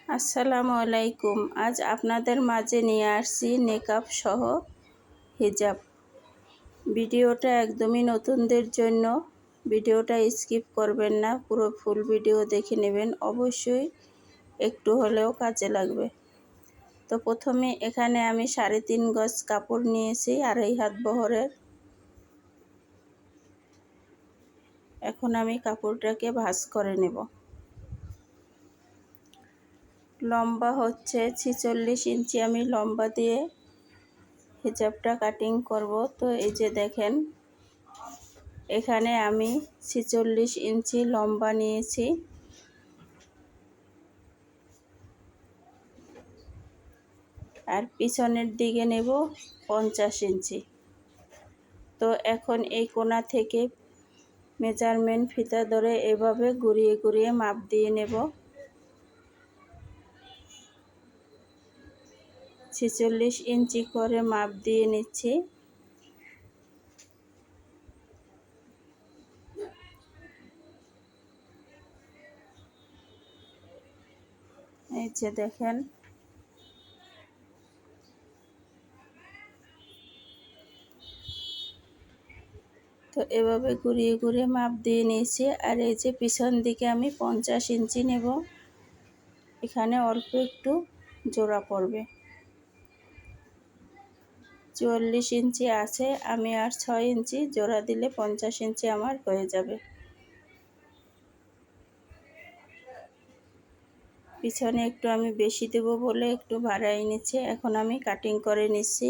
আসসালামু আলাইকুম। আজ আপনাদের মাঝে নিয়ে আসছি নেকাব সহ হিজাব। ভিডিওটা একদমই নতুনদের জন্য। ভিডিওটা স্কিপ করবেন না, পুরো ফুল ভিডিও দেখে নেবেন, অবশ্যই একটু হলেও কাজে লাগবে। তো প্রথমে এখানে আমি 3.5 গজ কাপড় নিয়েছি 2.5 হাত বহরের। এখন আমি কাপড়টাকে ভাঁজ করে নেব। লম্বা হচ্ছে 46 ইঞ্চি আমি লম্বা দিয়ে হিজাবটা কাটিং করব। তো এই যে দেখেন, এখানে আমি 46 ইঞ্চি লম্বা নিয়েছি। আর পিছনের দিকে নেব 50 ইঞ্চি। তো এখন এই কোণা থেকে মেজারমেন্ট ফিতা ধরে এভাবে ঘুরিয়ে ঘুরিয়ে মাপ দিয়ে নেব। 46 ইঞ্চি করে মাপ দিয়ে নিচ্ছি। এই যে দেখেন, তো এভাবে ঘুরিয়ে ঘুরিয়ে মাপ দিয়ে নিয়েছি। আর এই যে পিছন দিকে আমি 50 ইঞ্চি নেব। এখানে অল্প একটু জোড়া পড়বে। 44 ইঞ্চি আছে, আমি আর 6 ইঞ্চি জোড়া দিলে 50 ইঞ্চি আমার হয়ে যাবে। পিছনে একটু আমি বেশি দেব বলে একটু বাড়াই নিচ্ছি। এখন আমি কাটিং করে নিচ্ছি।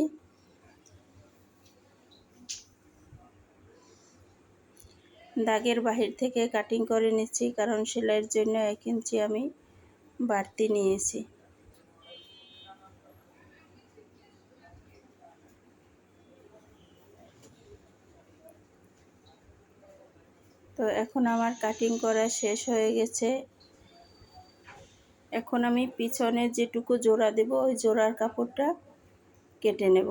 দাগের বাহির থেকে কাটিং করে নিচ্ছি, কারণ সেলাইয়ের জন্য 1 ইঞ্চি আমি বাড়তি নিয়েছি। তো এখন আমার কাটিং করা শেষ হয়ে গেছে। এখন আমি পিছনে যেটুকু জোড়া দেব ওই জোড়ার কাপড়টা কেটে নেব।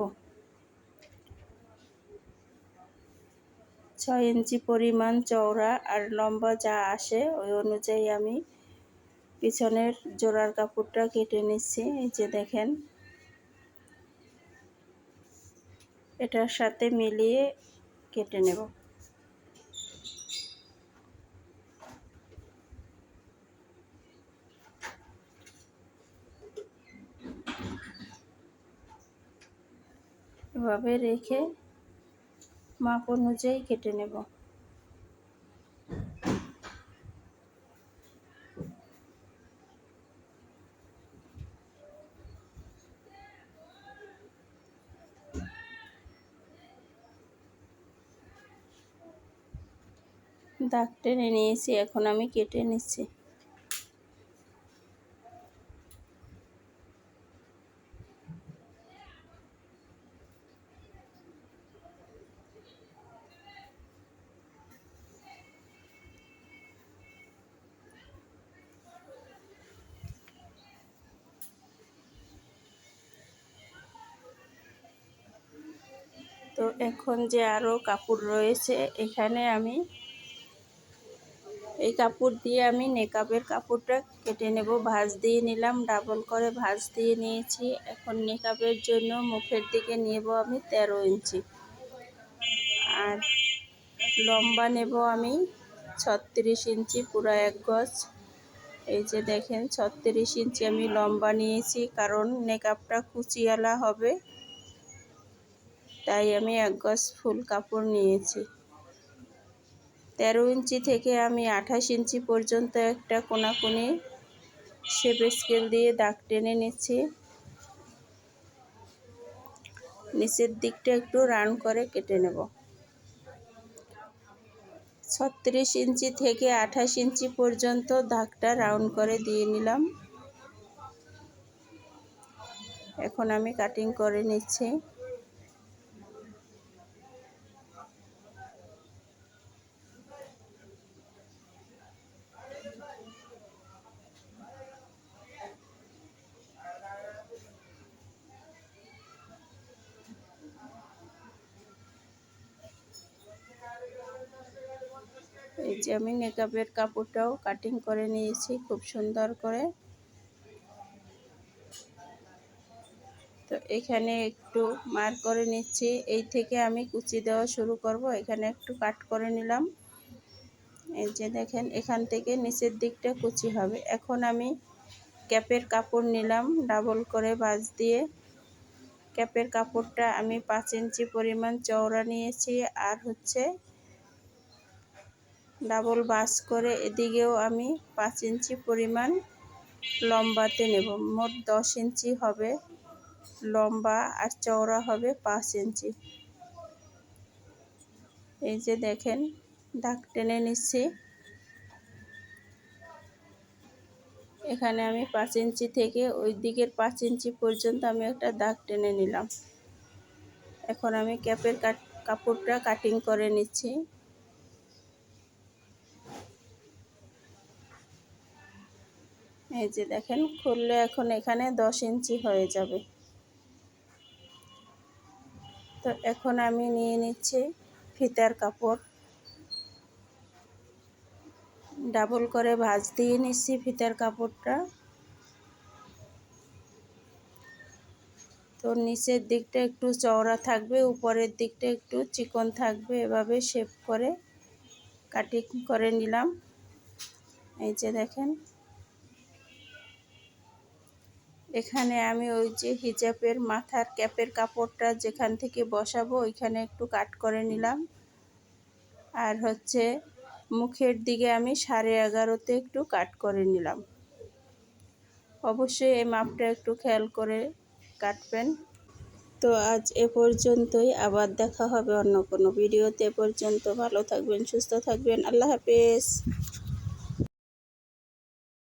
6 ইঞ্চি পরিমাণ চওড়া আর লম্বা যা আসে ওই অনুযায়ী আমি পিছনের জোড়ার কাপড়টা কেটে নিচ্ছি। এই যে দেখেন, এটার সাথে মিলিয়ে কেটে নেব। এভাবে রেখে মাপ অনুযায়ী কেটে নেব। দাগ টেনে নিয়েছি, এখন আমি কেটে নিচ্ছি। তো এখন যে আরও কাপড় রয়েছে, এখানে আমি এই কাপড় দিয়ে আমি নেকাবের কাপড়টা কেটে নেব। ভাঁজ দিয়ে নিলাম, ডাবল করে ভাঁজ দিয়ে নিয়েছি। এখন নেকাবের জন্য মুখের দিকে নেব আমি 13 ইঞ্চি। আর লম্বা নেব আমি 36 ইঞ্চি, পুরো 1 গজ। এই যে দেখেন, 36 ইঞ্চি আমি লম্বা নিয়েছি, কারণ নেকাবটা কুচিওয়ালা হবে, তাই আমি 1 গজ ফুল কাপড় নিয়েছি। 13 ইঞ্চি থেকে আমি 28 ইঞ্চি পর্যন্ত একটা কোনাকুনি শেপ স্কেল দিয়ে দাগ টেনে নিচ্ছি। নিচের দিকটা একটু রাউন্ড করে কেটে নেব। 36 ইঞ্চি থেকে 28 ইঞ্চি পর্যন্ত দাগটা রাউন্ড করে দিয়ে নিলাম। এখন আমি কাটিং করে নিচ্ছি। এই যে আমি নেকাবের কাপড়টাও কাটিং করে নিয়েছি খুব সুন্দর করে। তো এখানে একটু মার্ক করে নিচ্ছি, এই থেকে আমি কুচি দেওয়া শুরু করব। এখানে একটু কাট করে নিলাম। এই যে দেখেন, এখান থেকে নিচের দিকটা কুচি হবে। এখন আমি ক্যাপের কাপড় নিলাম ডাবল করে ভাঁজ দিয়ে। ক্যাপের কাপড়টা আমি 5 ইঞ্চি পরিমাণ চওড়া নিয়েছি, আর হচ্ছে ডাবল ভাঁজ করে এদিকেও আমি 5 ইঞ্চি পরিমাণ লম্বাতে নেব। মোট 10 ইঞ্চি হবে লম্বা, আর চওড়া হবে 5 ইঞ্চি। এই যে দেখেন, দাগ টেনে নিচ্ছি। এখানে আমি 5 ইঞ্চি থেকে ওই দিকের 5 ইঞ্চি পর্যন্ত আমি একটা দাগ টেনে নিলাম। এখন আমি ক্যাপের কাপড়টা কাটিং করে নিচ্ছি। এই যে দেখেন, খুললে এখন এখানে 10 ইঞ্চি হয়ে যাবে। তো এখন আমি নিয়ে নিচ্ছি ফিতার কাপড়, ডাবল করে ভাঁজ দিয়ে নিচ্ছি ফিতার কাপড়টা। তো নিচের দিকটা একটু চওড়া থাকবে, উপরের দিকটা একটু চিকন থাকবে। এভাবে শেপ করে কাটিং করে নিলাম। এই যে দেখেন, এখানে আমি ওই যে হিজাবের মাথার ক্যাপের কাপড়টা যেখান থেকে বসাবো ওইখানে একটু কাট করে নিলাম। আর হচ্ছে মুখের দিকে আমি 11.5-তে একটু কাট করে নিলাম। অবশ্যই এই মাপটা একটু খেয়াল করে কাটবেন। তো আজ এ পর্যন্তই, আবার দেখা হবে অন্য কোনো ভিডিওতে। এ পর্যন্ত ভালো থাকবেন, সুস্থ থাকবেন। আল্লাহ হাফেজ।